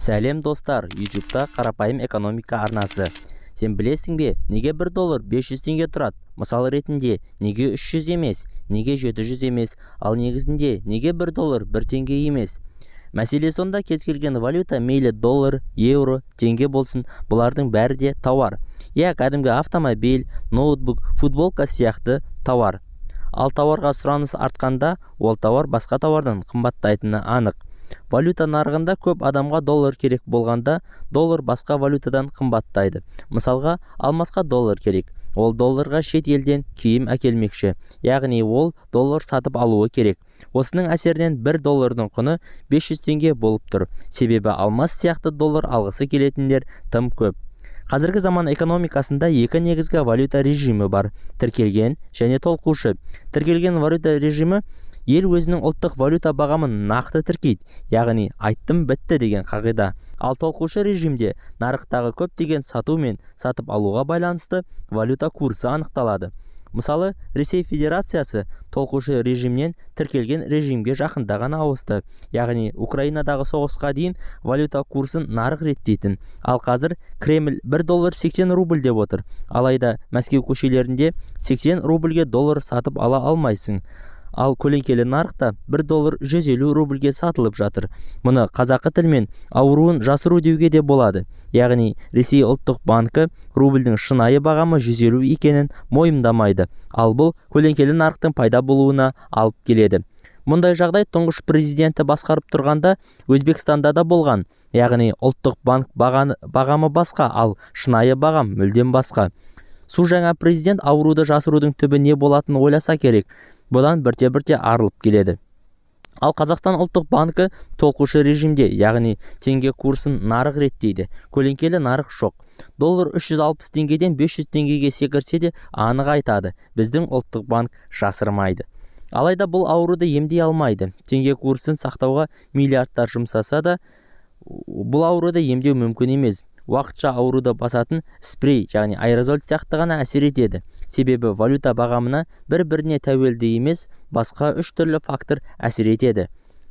Сәлем достар, YouTube'да қарапайым экономика арнасы. Сен білесің бе, неге $1 500 теңге тұрады? Мысал ретінде, неге 300 емес, неге 700 емес, ал негізінде неге $1 1 теңге емес? Мәселе сонда кез келген валюта, мейлі доллар, еуро, теңге болсын, бұлардың бәрі де тауар. Кәдімгі автомобиль, ноутбук, футболка сияқты тауар. Ал тауарға сұраныс артқанда, ол тауар басқа тауардан қымбаттайтыны анық. Валюта нарығында көп адамға доллар керек болғанда, доллар басқа валютадан қымбаттайды. Мысалға, алмасқа доллар керек. Ол долларға шет елден киім әкелмекші, яғни ол доллар сатып алуы керек. Осының әсерінен $1 құны 500 теңге болып тұр. Себебі алмас сияқты доллар алғысы келетіндер тым көп. Қазіргі заман экономикасында екі негізгі валюта режимі бар: тіркелген және толқушы. Тіркелген валюта режимі ел өзінің ұлттық валюта бағамын нақты тіркейді, яғни айттым бітті деген қағида. Ал толқушы режимде нарықтағы көптеген сату мен сатып алуға байланысты валюта курсы анықталады. Мысалы, Ресей Федерациясы толқушы режимнен тіркелген режимге жақында ғана ауысты. Яғни Украинадағы соғысқа дейін валюта курсын нарық реттейтін. Ал қазір Кремль $1 80 рубль деп отыр. Алайда Мәскеу көшелерінде 80 рубльге доллар сатып ала алмайсың. Ал көлеңкелі нарықта $1 150 рубльге сатылып жатыр. Мұны қазақы тілмен ауруын жасыру деуге де болады. Яғни Ресей ұлттық банкі рубльдің шынайы бағамы 150 екенін мойындамайды. Ал бұл көлеңкелі нарықтың пайда болуына алып келеді. Мұндай жағдай тұңғыш президенті басқарып тұрғанда Өзбекстанда да болған. Яғни ұлттық банк бағамы басқа, ал шынайы бағам мүлдем басқа. Су жаңа президент ауруды жасырудың түбі не болатынын ойласа керек. Бұдан бірте-бірте арылып келеді. Ал Қазақстан ұлттық банкі толқушы режимде, яғни теңге курсын нарық реттейді. Көлеңкелі нарық жоқ. Доллар 360 теңгеден 500 теңгеге секірсе де анық айтады. Біздің ұлттық банк жасырмайды. Алайда бұл ауруды емдей алмайды. Теңге курсын сақтауға миллиардтар жұмсаса да, бұл ауруды емдеу мүмкін емес. Уақытша ауруды басатын спрей, яғни аэрозоль сияқты ғана әсер етеді. Себебі валюта бағамына бір-біріне тәуелді емес, басқа 3 түрлі фактор әсер етеді.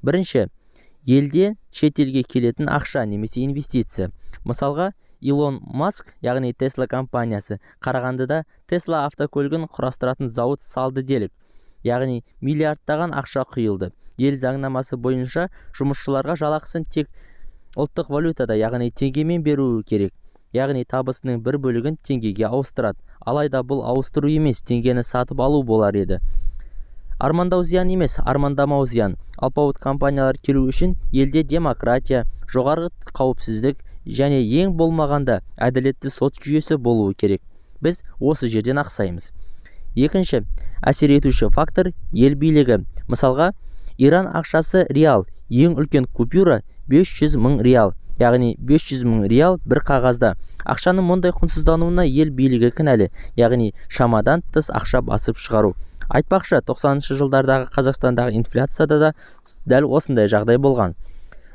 Бірінші, елде шет елге келетін ақша немесе инвестиция. Мысалға, Илон Маск, яғни Tesla компаниясы, Қарағандыда Tesla автокөлігін құрастыратын зауыт салды делік. Яғни миллиардтаған ақша құйылды. Ел заңнамасы бойынша жұмысшыларға жалақысын тек ұлттық валютада, яғни теңгемен беруі керек. Яғни табысының бір бөлігін теңгеге ауыстырады. Алайда бұл ауыстыру емес, теңгені сатып алу болар еді. Армандау зиян емес, армандамау зиян. Алпауыт компаниялар келу үшін елде демократия, жоғарғы қауіпсіздік және ең болмағанда әділетті сот жүйесі болуы керек. Біз осы жерден ақсаймыз. Екінші, әсер етуші фактор ел билігі. Мысалға, Иран ақшасы реал, ең үлкен купюра 500 000 реал. Яғни 500 000 реал бір қағазда. Ақшаның мұндай құнсыздануына ел билігі кінәлі, яғни шамадан тыс ақша басып шығару. Айтпақшы, 90-шы жылдардағы Қазақстандағы инфляцияда да дәл осындай жағдай болған.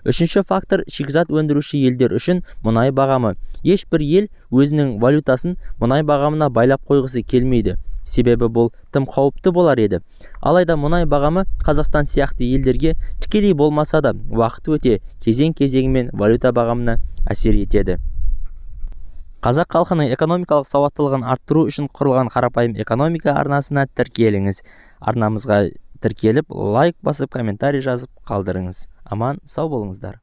Үшінші фактор шикізат өндіруші елдер үшін мұнай бағамы. Ешбір ел өзінің валютасын мұнай бағамына байлап қойғысы келмейді. Себебі бұл тым қауіпті болар еді. Алайда мұнай бағамы Қазақстан сияқты елдерге тікелей болмаса да уақыт өте кезең-кезеңімен валюта бағамына әсер етеді. Қазақ халқының экономикалық сауаттылығын арттыру үшін құрылған қарапайым экономика арнасына тіркеліңіз. Арнамызға тіркеліп, лайк басып, комментарий жазып қалдырыңыз. Аман, сау болыңыздар.